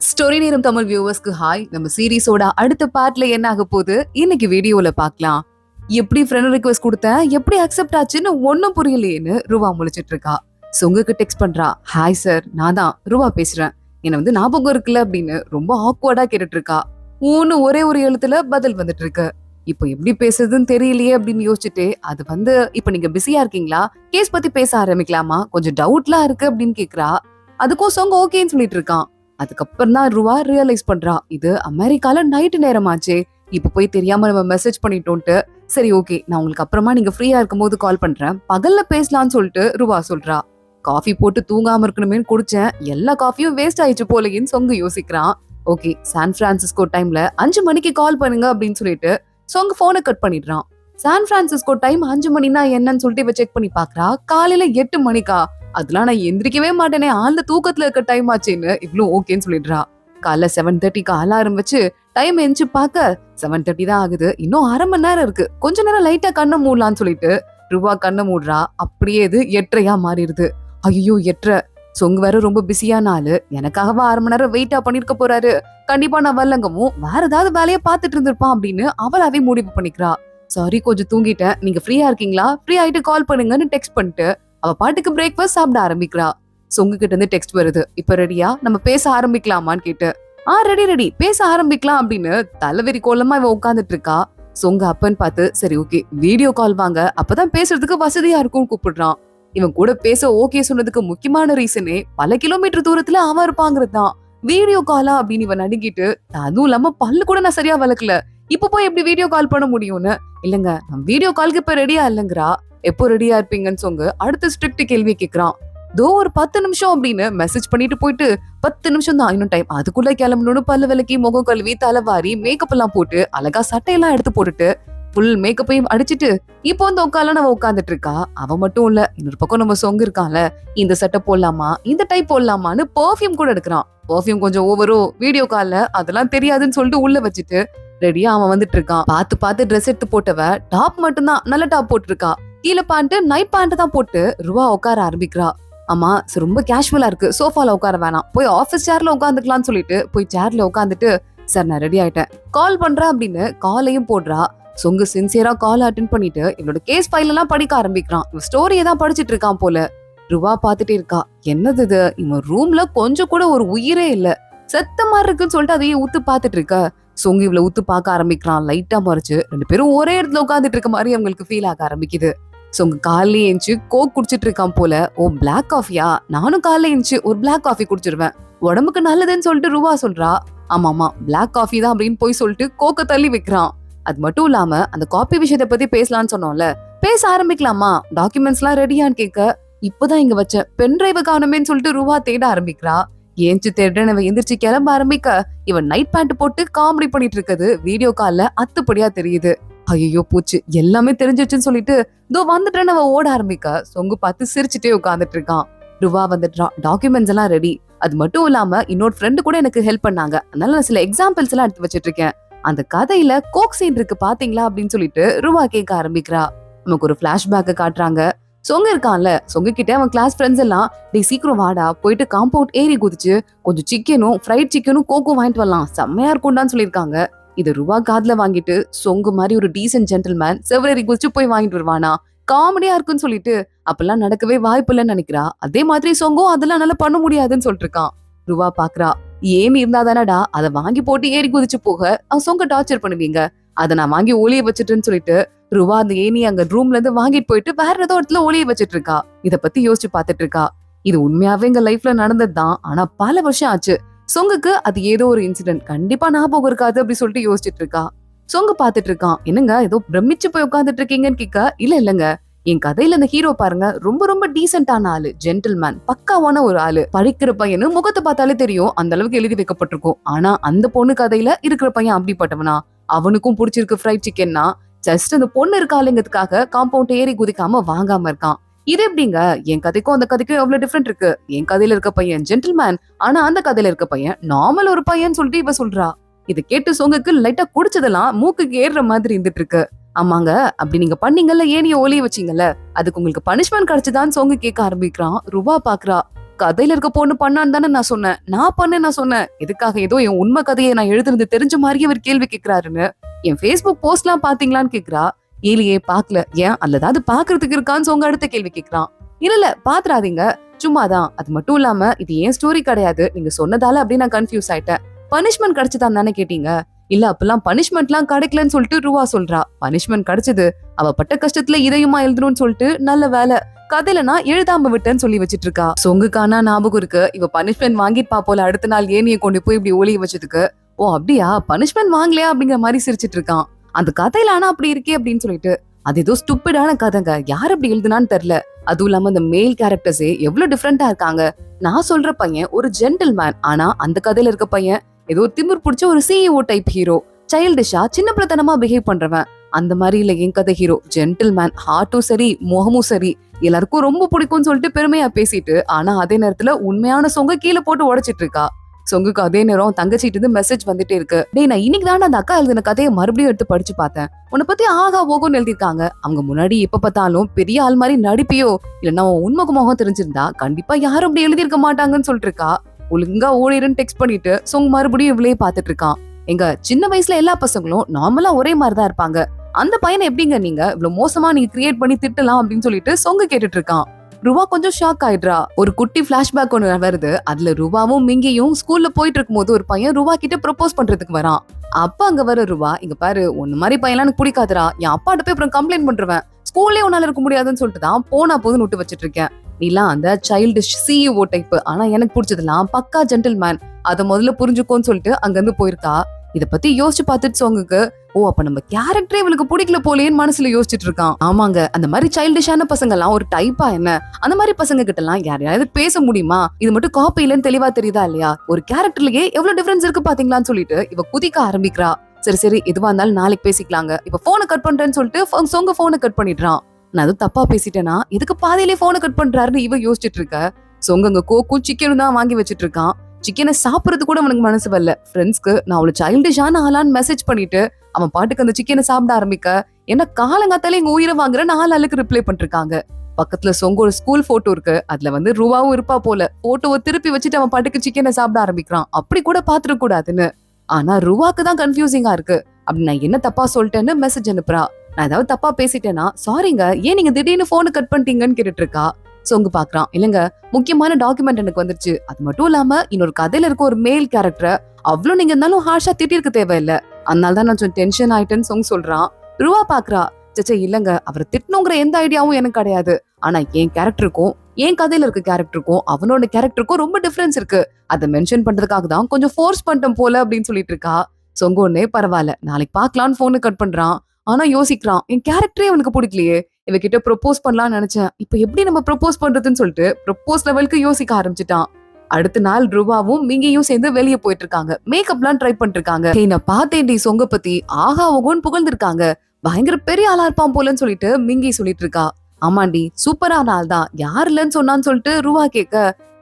Story நேரம் Tamil வியூவர்ஸ்க்கு hi. நம்ம சீரிஸோட அடுத்த பார்ட்ல என்ன ஆக போகுது இன்னைக்கு வீடியோல பார்க்கலாம். எப்படி ஃப்ரெண்ட் ரிக்வெஸ்ட் கொடுத்தேன், எப்படி அக்செப்ட் ஆச்சுன்னு ஒன்னும் புரியலையேன்னு ரூவா முழிச்சிட்டு இருக்கா. சொங்குக்கு டெக்ஸ்ட் பண்றா. ஹாய் சார், நான் தான் ரூவா பேசுறேன். என்ன ஞாபகம் இருக்குல்ல அப்படின்னு ரொம்ப ஆக்வர்டா கேட்டுட்டு இருக்கா. ஊன்னு ஒரே ஒரு எழுத்துல பதில் வந்துட்டு இருக்கு. இப்போ எப்படி பேசுறதுன்னு தெரியலையே அப்படின்னு யோசிச்சுட்டு இப்ப நீங்க பிஸியா இருக்கீங்களா, கேஸ் பத்தி பேச ஆரம்பிக்கலாமா, கொஞ்சம் டவுட்லாம் இருக்கு அப்படின்னு கேக்குறா. அதுக்கும் சொங்க ஓகேன்னு சொல்லிட்டு இருக்கான். அதுக்கப்புறம் தான் ரூவா ரியலைஸ் பண்றா, இது அமெரிக்கால நைட்டு நேரமாச்சே, இப்ப போய் தெரியாம நம்ம மெசேஜ் பண்ணிட்டோன்ட்டு. சரி ஓகே, நான் உங்களுக்கு அப்புறமா நீங்க ஃப்ரீயா இருக்கும் போது கால் பண்றேன், பகல்ல பேசலாம்னு சொல்லிட்டு ரூவா சொல்றா. காஃபி போட்டு தூங்காம இருக்கணுமே குடிச்சேன், எல்லா காஃபியும் வேஸ்ட் ஆயிடுச்சு போலன்னு சொங்கு யோசிக்கிறான். ஓகே, சான் பிரான்சிஸ்கோ டைம்ல 5 மணிக்கு கால் பண்ணுங்க அப்படின்னு சொல்லிட்டு சொங்கு போனை கட் பண்ணிடுறான். சான் பிரான்சிஸ்கோ டைம் 5 மணினா என்னன்னு சொல்லிட்டு இவ செக் பண்ணி பாக்குறா. காலையில 8 மணிக்கா, அதெல்லாம் நான் எந்திரிக்கவே மாட்டேனே, ஆழ்ந்த தூக்கத்துல இருக்க டைம் ஆச்சுன்னு இவ்ளோ ஓகேன்னு சொல்லிடுறா. காலைல 7:30க்கு அலாரம் வச்சு டைம் எஞ்சி பாக்க 7:30 தான் ஆகுது. இன்னும் அரை மணி நேரம் இருக்கு, கொஞ்ச நேரம் லைட்டா கண்ணை மூடலான்னு சொல்லிட்டு ரூபா கண்ணை மூடுறா. அப்படியே இது 8:30 மாறிடுது. ஐயோ 8:30, சொங்கு வேற ரொம்ப பிஸியான ஆளு, எனக்காகவா அரை மணி நேரம் வெயிட்டா பண்ணிருக்க போறாரு, கண்டிப்பா நான் வரலங்கவும் வேற ஏதாவது வேலையை பாத்துட்டு இருந்திருப்பான் அப்படின்னு அவளாவே முடிவு பண்ணிக்கிறா. சாரி கொஞ்சம் தூங்கிட்டேன், நீங்க ஃப்ரீயா இருக்கீங்களா, ஃப்ரீ ஆயிட்டு கால் பண்ணுங்கன்னு டெக்ஸ்ட் பண்ணிட்டு அவ பாட்டுக்கு பிரேக்ஃபாஸ்ட் சாப்பிட ஆரம்பிக்கிறா. சொங்கு கிட்ட இருந்து டெக்ஸ்ட் வருது. இப்ப ரெடியா, நம்ம பேச ஆரம்பிக்கலாமான்னு கேட்டு. ரெடி பேச ஆரம்பிக்கலாம் அப்படின்னு தலைவெறி கோலமா இவ உட்காந்துட்டு இருக்கா. சொங்கு அப்பன்னு பார்த்து சரி ஓகே வீடியோ கால் வாங்க, அப்பதான் பேசுறதுக்கு வசதியா இருக்கும்னு கூப்பிடுறான். இவன் கூட பேச ஓகே சொன்னதுக்கு முக்கியமான ரீசனே பல கிலோமீட்டர் தூரத்துல அவன் இருப்பாங்கிறது தான். வீடியோ காலா அப்படின்னு இவன் நடுங்கிட்டு, அதுவும் இல்லாம பல்லு கூட நான் சரியா வளர்க்கல, இப்ப போய் எப்படி வீடியோ கால் பண்ண முடியும்னு. இல்லங்க நான் வீடியோ காலுக்கு இப்ப ரெடியா இல்லங்கிறா. எப்போ ரெடியா இருப்பீங்கன்னு சொங்க அடுத்த ஸ்ட்ரிக்ட் கேள்வி கேக்குறான். தோ ஒரு 10 நிமிஷம் அப்படின்னு மெசேஜ் பண்ணிட்டு போயிட்டு 10 நிமிஷம் தான் இன்னும் டைம், அதுக்குள்ள கிளம்பணும்னு பல்லு விளக்கி முகம் கழுவி தலைவாரி மேக்கப் எல்லாம் போட்டு அழகா சட்டையெல்லாம் எடுத்து போட்டுட்டு ஃபுல் மேக்கப்பையும் அடிச்சுட்டு இப்போ உட்கால நம்ம உட்காந்துட்டு இருக்கா. அவ மட்டும் இல்ல, இன்னொரு பக்கம் நம்ம சொங்கு இருக்கான்ல, இந்த சட்டை போடலாமா இந்த டைப் போடலாமான்னு பெர்ஃபியூம் கூட எடுக்கிறான். பெர்ஃபியூம் கொஞ்சம் ஓவரோ, வீடியோ கால்ல அதெல்லாம் தெரியாதுன்னு சொல்லிட்டு உள்ள வச்சுட்டு ரெடியா அவன் வந்துட்டு இருக்கான். பார்த்து ட்ரெஸ் எடுத்து போட்டவ டாப் மட்டும் தான் நல்ல டாப் போட்டிருக்கா. கீழே பேண்ட் நைட் பேண்ட் தான் போட்டு ரூவா உட்கார ஆரம்பிக்கிறா. ஆமா ரொம்ப கேஷுவலா இருக்கு, சோஃபால உட்கார வேணாம், போய் ஆபீஸ் சேர்ல உட்காந்துக்கலாம்னு சொல்லிட்டு போய் சேர்ல உட்காந்துட்டு சார் நான் ரெடி ஆயிட்டேன் கால் பண்றேன் அப்படின்னு காலையும் போடுறா. சொங்கு சின்சியரா கால் அட்டென்ட் பண்ணிட்டு இவனோட கேஸ் ஃபைல் எல்லாம் படிக்க ஆரம்பிக்கிறான். இவன் ஸ்டோரியை தான் படிச்சிட்டு இருக்கான் போல. ரூவா பாத்துட்டே இருக்கா. என்னது இது, இவன் ரூம்ல கொஞ்சம் கூட ஒரு உயிரே இல்ல, செத்த மாதிரி இருக்குன்னு சொல்லிட்டு அதையே ஊத்து பாத்துட்டு இருக்க. சொங்கு இவ்வளவு ஊத்து பார்க்க ஆரம்பிக்கிறான். லைட்டா மறைச்சு 2 பேரும் ஒரே இடத்துல உட்காந்துட்டு இருக்க மாதிரி அவங்களுக்கு ஃபீல் ஆக ஆரம்பிக்குது. சொங்கு காலையில எழுந்துச்சு கோக் குடிச்சிட்டு இருக்கான் போல. ஓ பிளாக் காஃபியா, நானும் காலையில எழுந்துச்சு ஒரு பிளாக் காஃபி குடிச்சிருவேன், உடம்புக்கு நல்லதுன்னு சொல்லிட்டு ரூவா சொல்றா. ஆமா பிளாக் காஃபி தான் அப்படின்னு போய் சொல்லிட்டு கோக்க தள்ளி வைக்கிறான். அது மட்டும் இல்லாம அந்த காப்பி விஷயத்தை பத்தி பேசலாம்னு சொன்னோம்ல, பேச ஆரம்பிக்கலாமா, டாக்குமெண்ட்ஸ் எல்லாம் ரெடியான்னு கேட்க, இப்பதான் இங்க வச்ச பென் டிரைவ் காணுமேன்னு சொல்லிட்டு ரூவா தேட ஆரம்பிக்கிறா. ஏஞ்சி தேடுறவ எந்திரிச்சு கிளம்ப ஆரம்பிக்க இவன் நைட் பேண்ட் போட்டு காமெடி பண்ணிட்டு இருக்குது வீடியோ கால்ல அத்துப்படியா தெரியுது. ஐயோ பூச்சு, எல்லாமே தெரிஞ்சிருச்சுன்னு சொல்லிட்டு இதோ வந்துட்டேன்னு அவ ஓட ஆரம்பிக்க சொங்கு பார்த்து சிரிச்சுட்டே உட்காந்துட்டு இருக்கான். ரூவா வந்துட்டான், டாக்குமெண்ட்ஸ் எல்லாம் ரெடி. அது மட்டும் இல்லாம இன்னொரு ஃப்ரெண்டு கூட எனக்கு ஹெல்ப் பண்ணாங்க, அதனால நான் சில எக்ஸாம்பிள்ஸ் எல்லாம் எடுத்து வச்சிட்டு இருக்கேன். அந்த கதையில கோக் சீன் இருக்கு பாத்தீங்களா அப்படின்னு சொல்லிட்டு ரூவா கேட்க ஆரம்பிக்கிறா. நமக்கு ஒரு பிளாஷ்பேக்க காட்டுறாங்க. சொங்கு இருக்கான்ல, சொங்கு கிட்ட அவன் கிளாஸ் ஃப்ரெண்ட்ஸ் எல்லாம் டே சீக்கிரம் வாடா, போயிட்டு காம்பவுண்ட் ஏறி குதிச்சு கொஞ்சம் சிக்கனும் ஃப்ரைட் சிக்கனும் கோக்கும் வாங்கிட்டு வரலாம், செம்மையா இருக்கும்டான்னு சொல்லியிருக்காங்க. இது ரூபா காதுல வாங்கிட்டு சொங்கு மாதிரி ஒரு டீசன்ட் ஜென்டில்மேன் செவரேறி குதிச்சு போய் வாங்கிட்டு வருவானா, காமெடியா இருக்குன்னு சொல்லிட்டு அப்பெல்லாம் நடக்கவே வாய்ப்பு இல்லைன்னு நினைக்கிறா. அதே மாதிரி சொங்கும் அதெல்லாம் நல்லா பண்ண முடியாதுன்னு சொல்லிட்டு இருக்கான். ரூபா பாக்குறா, ஏன் இருந்தாதானடா அதை வாங்கி போட்டு ஏறி குதிச்சு போக அவன் சொங்க டார்ச்சர் பண்ணுவீங்க, அதை நான் வாங்கி ஒளிய வச்சுட்டுன்னு சொல்லிட்டு ரூவா அந்த ஏனி அங்க ரூம்ல இருந்து வாங்கிட்டு போயிட்டு வேற ஏதோ இடத்துல ஒளிய வச்சிட்டு இருக்கா. இத பத்தி யோசிச்சு பாத்துட்டு இருக்கா. இது உண்மையாவே எங்க லைஃப்ல நடந்ததுதான், ஆனா பல வருஷம் ஆச்சு. சொங்குக்கு அது ஏதோ ஒரு இன்சிடென்ட், கண்டிப்பா ஞாபகம் இருக்காது அப்படி சொல்லிட்டு யோசிச்சுட்டு இருக்கா. சொங்கு பாத்துட்டு இருக்கான். என்னங்க ஏதோ பிரமிச்சு போய் உட்காந்துட்டு இருக்கீங்கன்னு கேட்க, இல்லங்க என் கதையில அந்த ஹீரோ பாருங்க ரொம்ப டீசென்டான ஆளு, ஜென்டில்மேன், பக்காவான ஒரு ஆளு, படிக்கிற பையனு முகத்தை பார்த்தாலே தெரியும் அந்த அளவுக்கு எழுதி வைக்கப்பட்டிருக்கும். ஆனா அந்த பொண்ணு கதையில இருக்கிற பையன் அப்படிப்பட்டவனா, அவனுக்கும் பிடிச்சிருக்கு ஃப்ரைட் சிக்கன்னா ஜஸ்ட் அந்த பொண்ணு இருக்காளுங்கிறதுக்காக காம்பவுண்ட் ஏறி குதிக்காம வாங்காம இருக்கான். இது எப்படிங்க, என் கதைக்கும் அந்த கதைக்கும் எவ்வளவு டிஃபரெண்ட் இருக்கு, என் கதையில இருக்க பையன் ஜென்டில்மேன், ஆனா அந்த கதையில இருக்க பையன் நார்மல் ஒரு பையன் சொல்லிட்டு இவ சொல்றா. இதை கேட்டு சொங்குக்கு லைட்டா குடிச்சதெல்லாம் மூக்குக்கு ஏறுற மாதிரி இருந்துட்டு இருக்கு. ஆமாங்க, அப்படி நீங்க பண்ணீங்கல்ல, ஏனிய ஒளிய வச்சீங்கல்ல, அதுக்கு உங்களுக்கு பனிஷ்மெண்ட் கிடைச்சதான்னு சொங்கு கேட்க ஆரம்பிக்கிறான். ரூபா பாக்குறா. கதையில இருக்க பொண்ணு பண்ணான்னு தானே நான் சொன்னேன், நான் சொன்னேன், எதுக்காக ஏதோ என் உண்மை கதையை நான் எழுதுனது தெரிஞ்ச மாதிரியே அவர் கேள்வி கேட்கிறாருன்னு. என் Facebook போஸ்ட் எல்லாம் பாத்தீங்களான்னு கேக்குறா. ஏலியே பாக்கல. ஏன் அதுல ஏதாவது பாக்குறதுக்கு இருக்கான்னு சொங்க அடுத்த கேள்வி கேக்குறான். இல்ல பாத்துறாதீங்க, சும்மாதான். அது மட்டும் இல்லாம இது ஏன் ஸ்டோரி கிடையாது, நீங்க சொன்னதால அப்படி நான் கன்ஃபியூஸ் ஆயிட்டேன். பனிஷ்மெண்ட் கிடைச்சதான் தானே கேட்டீங்க? இல்ல அப்பெல்லாம் பனிஷ்மெண்ட் எல்லாம் கிடைக்கலன்னு சொல்லிட்டு ரூவா சொல்றா. பனிஷ்மெண்ட் கிடைச்சது, அவ பட்ட கஷ்டத்துல இதயமா எழுதணும்னு சொல்லிட்டு நல்ல வேலை கதையில நான் எழுதாம விட்டேன்னு சொல்லி வச்சிட்டு இருக்கா. சொங்குக்கானா ஞாபகம் இருக்கு, இவ பனிஷ்மெண்ட் வாங்கிப்பா போல அடுத்த நாள் ஏனியை கொண்டு போய் இப்படி ஒளிய வச்சதுக்கு. ஓ அப்படியா, பனிஷ்மெண்ட் வாங்கலையா அப்படிங்கிற மாதிரி சிரிச்சிட்டு இருக்கான். அந்த கதையில ஆனா அப்படி இருக்கே அப்படின்னு சொல்லிட்டு. அது ஏதோ ஸ்டூப்பிடான கதைங்க, யார் அப்படி எழுதுனான்னு தெரியல. அதுவும் இல்லாம அந்த மேல் கேரக்டர்ஸே எவ்வளவு டிஃபரெண்டா இருக்காங்க. நான் சொல்ற பையன் ஒரு ஜென்டில்மேன், ஆனா அந்த கதையில இருக்க பையன் ஏதோ திமிர் பிடிச்ச ஒரு CEO டைப் ஹீரோ. சைல்டிஷா சின்ன பிள்ளைத்தனமா பிஹேவ் பண்றவன். அந்த மாதிரி இல்ல என் கதை ஹீரோ, ஜென்டில்மேன், ஹார்ட்டும் சரி முகமும் சரி, எல்லாருக்கும் ரொம்ப பிடிக்கும்னு சொல்லிட்டு பெருமையா பேசிட்டு, ஆனா அதே நேரத்துல உண்மையான சொங்க கீழே போட்டு உடைச்சிட்டு இருக்கா. சொங்குக்கு அதே நேரம் தங்கச்சிட்டு இருந்து மெசேஜ் வந்துட்டே இருக்கு. டேய் நான் இன்னைக்கு தான் அந்த அக்கா எழுதின கதையை மறுபடியும் எடுத்து படிச்சு பார்த்தேன், உன்னை பத்தி ஆகா ஓகோன்னு எழுதிருக்காங்க. அவங்க முன்னாடி எப்ப பார்த்தாலும் பெரிய ஆள் மாதிரி நடிப்பியோ, இல்லன்னா உண்மை முகம் தெரிஞ்சிருந்தா கண்டிப்பா யாரும் அப்படி எழுதிருக்க மாட்டாங்கன்னு சொல்லிட்டு இருக்கா. ஒழுங்கா ஓடிடுன்னு டெக்ஸ்ட் பண்ணிட்டு சொங்க மறுபடியும் இவளையே பாத்துட்டு இருக்கான். எங்க சின்ன வயசுல எல்லா பசங்களும் நார்மலா ஒரே மாதிரிதான் இருப்பாங்க, அந்த பையனை எப்படிங்க நீங்க இவ்வளவு மோசமா நீங்க கிரியேட் பண்ணி திட்டலாம் அப்படின்னு சொல்லிட்டு சொங்க கேட்டுட்டு இருக்கான். ருவா கொஞ்சம் ஷாக் ஆயிடுறா. ஒரு குட்டி பிளாஷ்பேக் ஒண்ணு வருது. அதுல ருவாவும் மிங்கியும் ஸ்கூல்ல போயிட்டு இருக்கும் போது ஒரு பையன் ருவா கிட்ட ப்ரப்போஸ் பண்றதுக்கு வரான். அப்ப அங்க வர ருவா, இங்க பாரு ஒன்னு மாதிரி பையன்லாம் எனக்கு பிடிக்காதுடா, என் அப்பாட்ட போய் அப்புறம் கம்ப்ளைண்ட் பண்றேன், ஸ்கூல்லே உன்னால இருக்க முடியாதுன்னு சொல்லிட்டு தான் போனா போதுன்னு விட்டு வச்சிட்டு இருக்கேன். நீலாம் அந்த சைல்டிஷ் CEO டைப், ஆனா எனக்கு பிடிச்சதெல்லாம் பக்கா ஜென்டில்மேன், அத முதல்ல புரிஞ்சுக்கோன்னு சொல்லிட்டு அங்க இருந்து போயிருக்கா. இத பத்தி யோசிச்சு பார்த்துட்டு சொங்குக்கு, ஓ அப்ப நம்ம கேரக்டரே இவளுக்கு பிடிக்கல போலேன்னு மனசுல யோசிச்சுட்டு இருக்கான். ஆமாங்க, அந்த மாதிரி சைல்டிஷான பசங்க எல்லாம் ஒரு டைப்பா என்ன, அந்த மாதிரி பசங்க கிட்ட எல்லாம் யாரையாவது பேச முடியுமா? இது மட்டும் காப்பி இல்லன்னு தெளிவா தெரியுதா இல்லையா? ஒரு கேரக்டர்லயே எவ்வளவு டிஃபரன்ஸ் இருக்கு பாத்தீங்களான்னு சொல்லிட்டு இவ குதிக்க ஆரம்பிக்கிறா. சரி எதுவா இருந்தாலும் நாளைக்கு பேசிக்கலாங்க, இப்ப போனை கட் பண்றேன்னு சொல்லிட்டு சொங்க போனை கட் பண்ணிடுறான். நான் அதுவும் தப்பா பேசிட்டேனா, இதுக்கு பாதியிலே போனை கட் பண்றாருன்னு இவ யோசிச்சுட்டு இருக்க. சொங்க கோக்கும் சிக்கனும் தான் வாங்கி வச்சிட்டு இருக்கான். சிக்கனை சாப்பிடுறது கூட அவனுக்கு மனசு வரல. ஃப்ரெண்ட்ஸ்க்கு நான் அவளை சைல்டிஷான ஆளான்னு மெசேஜ் பண்ணிட்டு அவன் பாட்டுக்கு அந்த சிக்கனை சாப்பிட ஆரம்பிக்க, என்ன காலங்காத்தாலே எங்க உயிரை வாங்குற 4 ஆளுக்கு ரிப்ளை பண்ணிருக்காங்க. பக்கத்துல சொங்க ஒரு ஸ்கூல் போட்டோ இருக்கு, அதுல ரூபாவும் இருப்பா போல. போட்டோவை திருப்பி வச்சுட்டு அவன் பாட்டுக்கு சிக்கனை சாப்பிட ஆரம்பிக்கிறான். அப்படி கூட பாத்துட கூடாதுன்னு. ஆனா ரூவாக்கு தான் கன்ஃபியூசிங்கா இருக்கு. அப்படி நான் என்ன தப்பா சொல்லிட்டேன்னு மெசேஜ் அனுப்புறா. நான் ஏதாவது தப்பா பேசிட்டேன்னா சாரிங்க, ஏன் நீங்க திடீர்னு போனை கட் பண்ணிட்டீங்கன்னு கேட்டுட்டு இருக்கா. சொங்கு பாக்குறான், இல்லங்க முக்கியமான டாக்குமெண்ட் எனக்கு வந்துருச்சு, அது மட்டும் இல்லாம இன்னொரு கதையில இருக்க ஒரு மேல் கேரக்டர் அவ்வளவு நீங்க இருந்தாலும் ஹார்ஷா திட்டிருக்க தேவையில்ல, அதனாலதான் நான் கொஞ்சம் டென்ஷன் ஆயிட்டேன்னு சொங்க சொல்றான். ரூவா பாக்குறா, சச்சா இல்லங்க, அவரை திட்டணுங்கிற எந்த ஐடியாவும் எனக்கு கிடையாது, ஆனா என் கேரக்டருக்கும் என் கதையில இருக்க கேரக்டருக்கும் அவனோட கேரக்டருக்கும் ரொம்ப டிஃபரன்ஸ் இருக்கு, அதை மென்ஷன் பண்றதுக்காக தான் கொஞ்சம் ஃபோர்ஸ் பண்ணிட்டோம் போல அப்படின்னு சொல்லிட்டு இருக்கா. சொங்க ஒன்னே பரவாயில்ல நாளைக்கு பாக்கலான்னு போனு கட் பண்றான். ஆனா யோசிக்கிறான், என் கேரக்டரே அவனுக்கு பிடிக்கலையே, இவகிட்ட ப்ரொபோஸ் பண்ணலாம்னு நினைச்சேன், இப்ப எப்படி நம்ம ப்ரொபோஸ் பண்றதுன்னு சொல்லிட்டு ப்ரொபோஸ் லெவலுக்கு யோசிக்க ஆரம்பிச்சுட்டான். அடுத்த நாள் ரூபாவும் மிங்கியும் சேர்ந்து வெளியே போயிட்டு இருக்காங்க, மேக்கப்லாம் ட்ரை பண்ணிட்டு இருக்காங்க. நான் பார்த்தேன் சொங்க பத்தி ஆகா ஓகோன்னு புகழ்ந்திருக்காங்க, பயங்கர பெரிய ஆளா இருப்பான் போலன்னு சொல்லிட்டு மிங்கி சொல்லிட்டு இருக்கா. ஆமாண்டி சூப்பரான ஆள் தான், யார் இல்லன்னு சொன்னான்னு சொல்லிட்டு ரூபா கேட்க,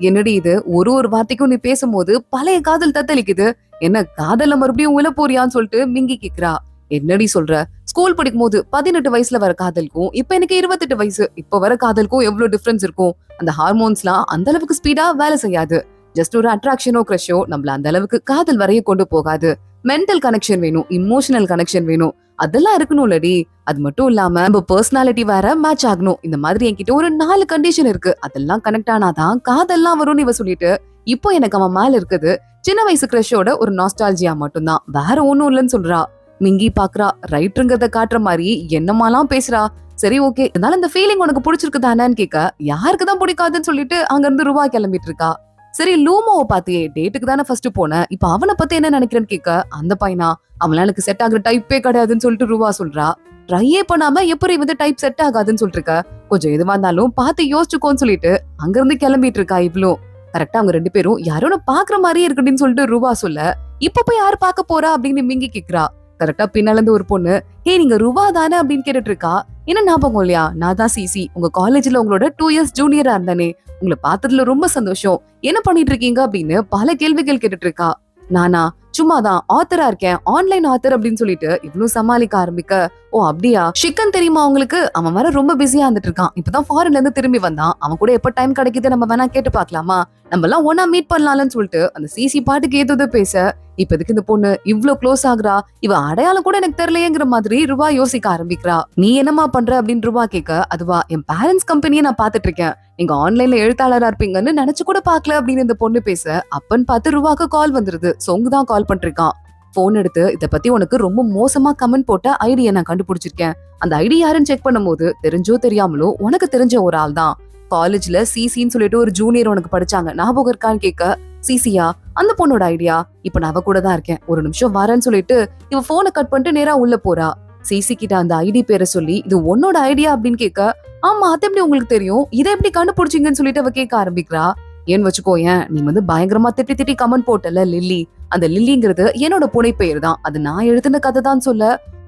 என்னடி இது ஒரு வார்த்தைக்கும் நீ பேசும்போது பழைய காதல் தத்தளிக்குது, என்ன காதல்ல மறுபடியும் உள்ள போறியான்னு சொல்லிட்டு மிங்கி கேக்குறா. என்னடி சொல்ற, ஸ்கூல் படிக்கும் போது 18 வயசுல வர காதலுக்கும் இப்ப எனக்கு 28 வயசு இப்ப வர காதலுக்கும் எவ்வளவு டிஃபரன்ஸ் இருக்கும். அந்த ஹார்மோன்ஸ்லாம் அந்த அளவுக்கு ஸ்பீடா வேலை செய்யாது. ஜஸ்ட் ஒரு அட்ராக்ஷனோ கிரஷோ நம்மள அந்த அளவுக்கு காதல் வரைய கொண்டு போகாது. மென்டல் கனெக்ஷன் வேணும், இமோஷனல் கனெக்ஷன் வேணும், அதெல்லாம் இருக்கணும்லடி. அது மட்டும் இல்லாம நம்ம பர்சனாலிட்டி வேற மேட்ச் ஆகணும். இந்த மாதிரி என்கிட்ட ஒரு 4 கண்டிஷன் இருக்கு, அதெல்லாம் கனெக்ட் ஆனாதான் காதெல்லாம் வரும்னு இவ சொல்லிட்டு, இப்போ எனக்கு அவன் மேல இருக்குது சின்ன வயசு கிரஷோட ஒரு நாஸ்டாலஜியா மட்டும்தான், வேற ஒண்ணும் இல்லைன்னு சொல்றா. மிங்கி பாக்குறா, ரைட்டுங்கிறத காட்டுற மாதிரி என்னமாலாம் பேசுறா. சரி ஓகே, இருந்தாலும் இந்த ஃபீலிங் உனக்கு பிடிச்சிருக்கு தானேன்னு கேட்க, யாருக்குதான் பிடிக்காதுன்னு சொல்லிட்டு அங்க இருந்து ரூபா கிளம்பிட்டு இருக்கா. சரி லூமோவை பாத்தியே, டேட்டுக்கு தானே ஃபர்ஸ்ட் போனேன், இப்ப அவனை பத்தி என்ன நினைக்கிறேன்னு கேட்க, அந்த பையனா அவனால எனக்கு செட் ஆகுற டைப்பே கிடையாதுன்னு சொல்லிட்டு ரூபா சொல்றா. ட்ரையே பண்ணாம எப்படி டைப் செட் ஆகாதுன்னு சொல்லிட்டு இருக்க, கொஞ்சம் எதுவா இருந்தாலும் பார்த்து யோசிச்சுக்கோன்னு சொல்லிட்டு அங்க இருந்து கிளம்பிட்டு இருக்கா. இவ்ளோ கரெக்டா அவங்க 2 பேரும் யாரோட பாக்குற மாதிரியே இருக்குன்னு சொல்லிட்டு ரூபா சொல்ல, இப்ப போய் யாரு பாக்க போறா அப்படின்னு மிங்கி கேக்குறா. கரெக்டா பின்னால இருந்து ஒரு பொண்ணு, ஹே நீங்க ரூபா தானே அப்படின்னு கேட்டுட்டு இருக்கா. என்ன ஞாபகம் இல்லையா, நான் தான் சிசி, உங்க காலேஜ்ல உங்களோட 2 இயர்ஸ் ஜூனியரா இருந்தானே, உங்களை பார்த்ததுல ரொம்ப சந்தோஷம், என்ன பண்ணிட்டு இருக்கீங்க அப்படின்னு பல கேள்விகள் கேட்டுட்டு இருக்கா. நானா சும்மாதான் ஆத்தரா இருக்கேன், ஆன்லைன் ஆத்தர் அப்படின்னு சொல்லிட்டு இவ்வளவு சமாளிக்க ஆரம்பிக்க, ஓ அப்படியா, ஷிக்கன் தெரியுமா உங்களுக்கு, அவன் வர ரொம்ப பிஸியா இருந்துட்டு இருக்கான், இப்பதான் ஃபாரின்ல இருந்து திரும்பி வந்தான், அவன் கூட எப்ப டைம் கிடைக்குது நம்ம வேணா கேட்டு பாக்கலாமா, நம்ம எல்லாம் ஒன்னா மீட் பண்ணலாம்னு சொல்லிட்டு அந்த சிசி பாட்டுக்கு ஏதோ பேச, இப்ப எதுக்கு இந்த பொண்ணு இவ்ளோ க்ளோஸ் ஆகுறா, இவ அடையாளம் கூட எனக்கு தெரியலையேங்கிற மாதிரி ரூபா யோசிக்க ஆரம்பிக்கிறா. நீ என்னமா பண்ற அப்படின்னு ரூபா கேட்க, அதுவா என் பேரண்ட்ஸ் கம்பெனியை நான் பாத்துட்டு இருக்கேன், நீங்க ஆன்லைன்ல எழுத்தாளரா இருப்பீங்கன்னு நினைச்சு கூட பாக்கல அப்படின்னு இந்த பொண்ணு பேச, அப்பன்னு பார்த்து ரூபாக்கு கால் வந்துருது. சொங்கு தான் கால் பண்ணிருக்கான். போன் எடுத்து, இத பத்தி உனக்கு ரொம்ப மோசமா கமெண்ட் போட்ட ஐடியை நான் கண்டுபிடிச்சிருக்கேன், அந்த ஐடி யாருன்னு செக் பண்ணும்போது தெரிஞ்சோ தெரியாமலோ உனக்கு தெரிஞ்ச ஒரு ஆள் தான், காலேஜ்ல சிசின்னு சொல்லிட்டு ஒரு ஜூனியர் உனக்கு படிச்சாங்க, ஞாபகம் இருக்கான்னு கேட்க, சிசியா, அந்த பொண்ணோட ஐடியா, இப்ப நான் அவ கூட தான் இருக்கேன், ஒரு நிமிஷம் வரேன்னு சொல்லிட்டு இவ போனை கட் பண்ணிட்டு நேரா உள்ள போறா. சிசி கிட்ட அந்த ஐடி பேரை சொல்லி, இது உன்னோட ஐடியா அப்படின்னு கேட்க, ஆமா அது எப்படி உங்களுக்கு தெரியும், இதை எப்படி கண்டுபிடிச்சிங்கன்னு சொல்லிட்டு அவ கேட்க ஆரம்பிக்கிறா. ஏன்னு வச்சுக்கோ, ஏன் நீ பயங்கரமா திட்டி திட்டி கமெண்ட் போட்டல லில்லி, அந்த லில்லிங்கிறது என்னோட புனை பெயர் தான், அது நான் எழுதின கதை தான் சொல்ல,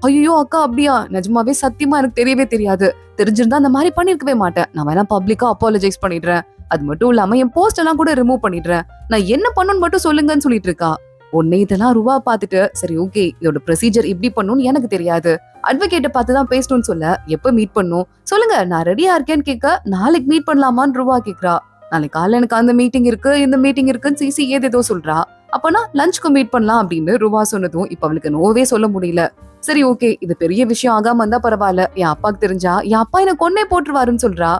ஐயோ அக்கா அப்படியா, நிஜமாவே சத்தியமா எனக்கு தெரியவே தெரியாது, தெரிஞ்சிருந்தா அந்த மாதிரி பண்ணிருக்கவே மாட்டேன், நான் வேணா பப்ளிக்கா அப்பாலஜைஸ் பண்ணிடுறேன், அது மட்டும் இல்லாம என் போஸ்ட் எல்லாம் கூட ரிமூவ் பண்ணிடுறேன், நான் என்ன பண்ணணும்னு மட்டும் சொல்லுங்கன்னு சொல்லிட்டு இருக்கா. உன்னை இதெல்லாம் ரூபா பாத்துட்டு, சரி ஓகே இதோட ப்ரொசீஜர் இப்படி பண்ணும்னு எனக்கு தெரியாது, அட்வொகேட்டை பார்த்து தான் பேசணும்னு சொல்ல, எப்ப மீட் பண்ணும் சொல்லுங்க, நான் ரெடியா இருக்கேன்னு கேட்க, நாளைக்கு மீட் பண்ணலாமான்னு ரூபா கேக்குறா. நாளைக்கு காலையில எனக்கு அந்த மீட்டிங் இருக்கு, இந்த மீட்டிங் இருக்குன்னு சிசி ஏதேதோ சொல்றா. அப்பனா லஞ்சுக்கு மீட் பண்ணலாம் அப்படின்னு ரூபா சொன்னதும் இப்ப அவளுக்கு நோவே சொல்ல முடியல. சரி ஓகே, இது பெரிய விஷயம் ஆகாம இருந்தா பரவாயில்ல, என் அப்பாக்கு தெரிஞ்சா என் அப்பா என்ன கொன்னே போட்டுருவாருன்னு சொல்றா.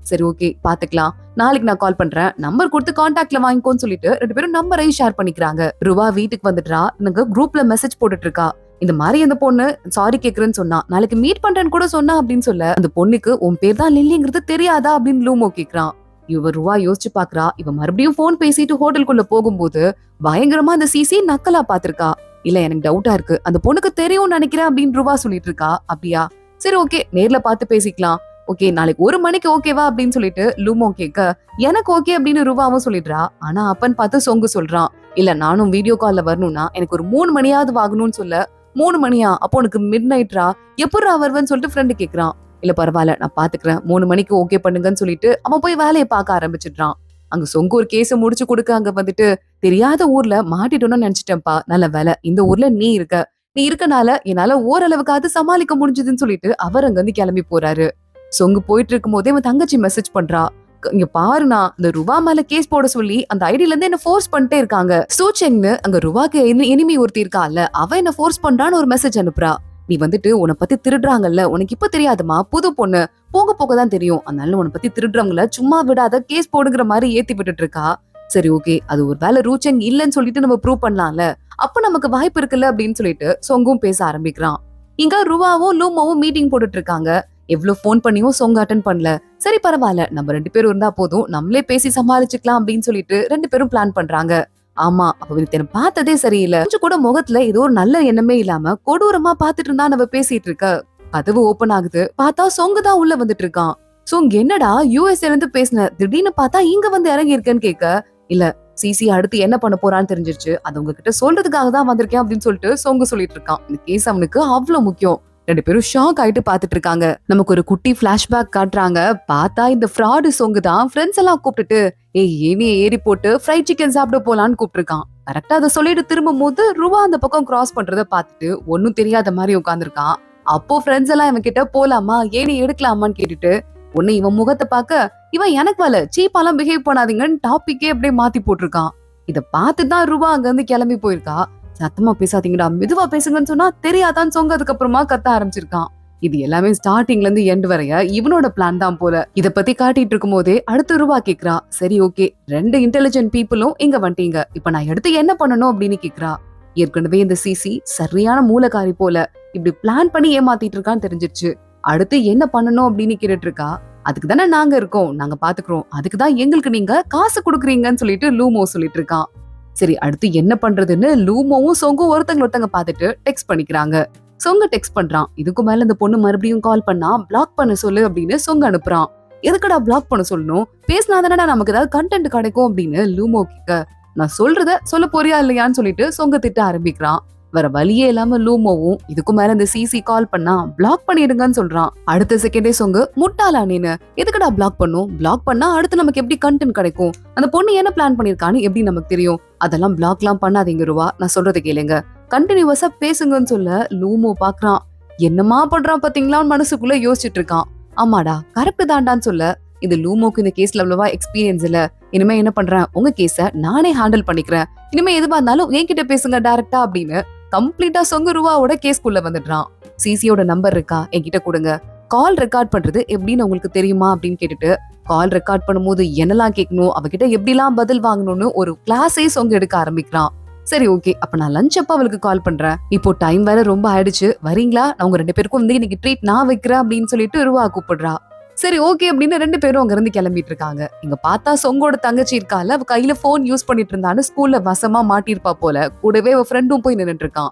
சரி ஓகே பாத்துக்கலாம், நாளைக்கு நான் கால் பண்றேன், நம்பர் கொடுத்து கான்டாக்ட்ல வாங்கிக்கோன்னு சொல்லிட்டு ரெண்டு பேரும் நம்பரை ஷேர் பண்ணிக்கிறாங்க. ரூபா வீட்டுக்கு வந்துட்டா, எனக்கு குரூப்ல மெசேஜ் போட்டுட்டு இருக்கா, இந்த மாதிரி அந்த பொண்ணு சாரி கேக்குறேன்னு சொன்னா, நாளைக்கு மீட் பண்றேன்னு கூட சொன்னா அப்படின்னு சொல்ல, அந்த பொண்ணுக்கு உன் பேர் தான் லில்லிங்கிறது தெரியாதா அப்படின்னு லூமோ கேக்குறான். இவ ரூபா யோசிச்சு பாக்குறா. இவ மறுபடியும் போன் பேசிட்டு ஹோட்டலுக்குள்ள போகும்போது பயங்கரமா அந்த சிசி நக்கலா பாத்திருக்கா. இல்ல எனக்கு டவுட்டா இருக்கு, அந்த பொண்ணுக்கு தெரியும்னு நினைக்கிறேன் அப்படின்னு ரூபா சொல்லிட்டு இருக்கா. அப்படியா, சரி ஓகே நேர்ல பார்த்து பேசிக்கலாம், ஓகே நாளைக்கு 1 மணிக்கு ஓகேவா அப்படின்னு சொல்லிட்டு லூமோ கேட்க, எனக்கு ஓகே அப்படின்னு ரூபாவும் சொல்லிடுறா. ஆனா அப்பன்னு பார்த்து சொங்கு சொல்றான், இல்ல நானும் வீடியோ கால்ல வரணும்னா எனக்கு ஒரு 3 மணியாவது ஆகணும்னு சொல்ல, 3 மணியா, அப்போ உனக்கு மிட் நைட்ரா, எப்படா வருவேன்னு சொல்லிட்டு ஃப்ரெண்டு கேக்குறான். இல்ல பரவாயில்ல நான் பாத்துக்கிறேன், 3 மணிக்கு ஓகே பண்ணுங்கன்னு சொல்லிட்டு அவன் போய் வேலையை பார்க்க ஆரம்பிச்சிடுறான். அங்க சொங்கு ஒரு கேஸ முடிச்சு கொடுக்க, அங்க வந்துட்டு, தெரியாத ஊர்ல மாட்டிட்டோம்னு நினைச்சிட்டேன்ப்பா, நல்ல வேலை இந்த ஊர்ல நீ இருக்கனால என்னால ஓரளவுக்காவது சமாளிக்க முடிஞ்சதுன்னு சொல்லிட்டு அவர் அங்க இருந்து கிளம்பி போறாரு. சொங்கு போயிட்டு இருக்கும் போதே அவன் தங்கச்சி மெசேஜ் பண்றா, இங்க பாருனா இந்த ருவா மேல கேஸ் போட சொல்லி அந்த ஐடியில இருந்து என்ன ஃபோர்ஸ் பண்ணிட்டே இருக்காங்க, சூச்செங்னு அங்க ருவாக்கு எனிமி ஒருத்தி இருக்கால, அவ என்ன ஃபோர்ஸ் பண்றான்னு ஒரு மெசேஜ் அனுப்புறா. நீ வந்துட்டு உன்னை பத்தி திருடுறாங்கல்ல, உனக்கு இப்ப தெரியாதுமா, புது பொண்ணு, போக போக தான் தெரியும், அதனால உன்னை பத்தி திருடுறவங்கள சும்மா விடாத, கேஸ் போடுங்கிற மாதிரி ஏத்தி விட்டுட்டு இருக்கா. சரி ஓகே, அது ஒரு வேலை ரூச்செங் இல்லன்னு சொல்லிட்டு நம்ம ப்ரூவ் பண்ணலாம்ல, அப்ப நமக்கு வாய்ப்பு இருக்குல்ல அப்படின்னு சொல்லிட்டு சொங்கும் பேச ஆரம்பிக்கிறான். இங்க ருவாவும் லூமாவும் மீட்டிங் போட்டுட்டு இருக்காங்க. எவ்வளவு போன் பண்ணியும் சொங்க அட்டன் பண்ணல. சரி பரவாயில்ல, நம்ம 2 பேரும் இருந்தா போதும், நம்மளே பேசி சமாளிச்சுக்கலாம் அப்படின்னு சொல்லிட்டு 2 பேரும் பிளான் பண்றாங்க. ஆமா, அப்ப என்ன பார்த்ததே சரியில்லை, கொஞ்சம் கூட முகத்துல ஏதோ ஒரு நல்ல எண்ணமே இல்லாம கொடூரமா பாத்துட்டு இருந்தா நம்ம பேசிட்டு இருக்க. கதவு ஓபன் ஆகுது, பார்த்தா சொங்கு தான் உள்ள வந்துட்டு இருக்கான். சொங் என்னடா யூஎஸ்ல இருந்து பேசின, திடீர்னு பார்த்தா இங்க வந்து இறங்கி இருக்கேன்னு கேட்க, இல்ல சிசி அடுத்து என்ன பண்ண போறான்னு தெரிஞ்சிருச்சு, அது உங்ககிட்ட சொல்றதுக்காக தான் வந்திருக்கேன் அப்படின்னு சொல்லிட்டு சொங்கு சொல்லிட்டு இருக்கான். இந்த கேஸ் அவனுக்கு அவ்வளவு முக்கியம். 2 பேரும் ஷாக் ஆயிட்டு பாத்துட்டு இருக்காங்க. நமக்கு ஒரு குட்டி பிளாஷ்பேக் காட்டுறாங்க. பார்த்தா இந்த ஃப்ராடு சொங்கு தான் ஃப்ரெண்ட்ஸ் எல்லாம் கூப்பிட்டுட்டு, ஏனிய ஏறி போட்டு ஃப்ரைட் சிக்கன் சாப்பிட போலான்னு கூப்பிட்டுருக்கான். கரெக்டா அதை சொல்லிட்டு திரும்பும் போது ருவா அந்த பக்கம் கிராஸ் பண்றத பாத்துட்டு ஒன்னும் தெரியாத மாதிரி உட்காந்துருக்கான். அப்போ ஃப்ரெண்ட்ஸ் எல்லாம் இவன் கிட்ட போலாமா, ஏனி எடுக்கலாமான்னு கேட்டுட்டு, உன்னை இவன் முகத்தை பார்க்க, இவன் எனக்கு வல சீப்பாலாம் பிஹேவ் பண்ணாதீங்கன்னு டாபிக்கே அப்படியே மாத்தி போட்டிருக்கான். இத பார்த்துதான் ருவா அங்க இருந்து கிளம்பி போயிருக்கா. சத்தமா பேசாதீங்கடா, மெதுவா பேசுங்கன்னு சொன்னா தெரியாதான்னு சொங்க அதுக்கப்புறமா கத்த ஆரம்பிச்சிருக்கான். இது எல்லாமே ஸ்டார்டிங்ல இருந்து எண்ட் வரைய இவனோட பிளான் தான் போல. இத பத்தி காட்டிட்டு இருக்கும் போதே அடுத்து ருவா கேக்குறா, சரி ஓகே 2 இன்டெலிஜென்ட் பீப்புளும் இங்க வந்துட்டீங்க, இப்ப நான் எடுத்து என்ன பண்ணணும் அப்படின்னு கேக்குறா. ஏற்கனவே இந்த சிசி சரியான மூலக்காரி போல, இப்படி பிளான் பண்ணி ஏமாத்திட்டு இருக்கான்னு தெரிஞ்சிருச்சு. அடுத்து என்ன பண்ணணும் அப்படின்னு கேட்டுட்டு இருக்கா. அதுக்கு தானே நாங்க இருக்கோம், நாங்க பாத்துக்கிறோம், அதுக்குதான் எங்களுக்கு நீங்க காசு கொடுக்குறீங்கன்னு சொல்லிட்டு லூமோ சொல்லிட்டு இருக்கான். சரி அடுத்து என்ன பண்றதுன்னு லூமோவும் சொங்கும் ஒருத்தங்க பாத்துட்டு டெக்ஸ்ட் பண்ணிக்கிறாங்க. சொங்க டெக்ஸ்ட் பண்றான், இதுக்கு மேல இந்த பொண்ணு மறுபடியும் கால் பண்ணா பிளாக் பண்ண சொல்லு அப்படின்னு சொங்க அனுப்புறான். எதுக்கடா பிளாக் பண்ண சொல்லணும், பேசினாதானடா நமக்கு ஏதாவது கண்டென்ட் கிடைக்கும் அப்படின்னு லூமோ கேட்க, நான் சொல்றத சொல்ல போறியா இல்லையான்னு சொல்லிட்டு சொங்க திட்ட ஆரம்பிக்கிறான். வேற வழியே இல்லாம லூமோவும் இதுக்கு மேல இந்த சிசி கால் பண்ணா பிளாக் பண்ணிடுங்கன்னு சொல்றான். அடுத்த செகண்டே சொங்கு, முட்டாளா நீனு, எதுக்குடா பிளாக் பண்ணும்? பிளாக் பண்ணா அடுத்து நமக்கு எப்படி கண்டென்ட் கிடைக்கும்? அந்த பொண்ணு என்ன பிளான் பண்ணிருக்கான்னு எப்படி நமக்கு தெரியும்? அதெல்லாம் பிளாக்லாம் பண்ணாதீங்க ருவா, நான் சொல்றதை கேளுங்க, கண்டினியூவஸா பேசுங்கன்னு சொல்ல லூமோ பாக்குறான். என்னமா பண்றான் பாத்தீங்களான்னு மனசுக்குள்ள யோசிச்சுட்டு இருக்கான். ஆமாடா கரெக்ட் தாண்டான்னு சொல்ல, இது லூமோக்கு இந்த கேஸ்ல அவ்வளவா எக்ஸ்பீரியன்ஸ் இல்ல. இனிமே என்ன பண்றேன், உங்க கேஸ நானே ஹேண்டில் பண்ணிக்கிறேன், இனிமே எதுவா இருந்தாலும் என்கிட்ட பேசுங்க டைரக்டா அப்படின்னு கம்ப்ளீட்டா சொங்க ரூபாவோட கேஸ்குள்ள வந்துடுறான். சிசியோட நம்பர் இருக்கா, என்கிட்ட கொடுங்க, கால் ரெக்கார்ட் பண்றது எப்படின்னு உங்களுக்கு தெரியுமா அப்படின்னு கேட்டுட்டு, கால் ரெக்கார்ட் பண்ணும்போது என்னெல்லாம் கேட்கணும், அவகிட்ட எப்படிலாம் பதில் வாங்கணும்னு ஒரு கிளாஸே சொங்க எடுக்க ஆரம்பிக்கிறான். சரி ஓகே, அப்ப நான் லஞ்ச் அப்ப அவளுக்கு கால் பண்றேன், இப்போ டைம் வேற ரொம்ப ஆயிடுச்சு, வரீங்களா, நான் உங்க 2 பேருக்கும் வந்து இன்னைக்கு ட்ரீட் நான் வைக்கிறேன் அப்படின்னு சொல்லிட்டு ரூபா கூப்பிடுறா. சரி ஓகே அப்படின்னு 2 பேரும் அங்க இருந்து கிளம்பிட்டு இருக்காங்க. இங்க பார்த்தா சொங்கோட தங்கச்சி இருக்கால, அவ கையில போன் யூஸ் பண்ணிட்டு இருந்தான்னு ஸ்கூல்ல வசமா மாட்டிருப்பா போல. கூடவே அவ ஃப்ரெண்டும் போய் நின்னுட்டு இருக்கான்.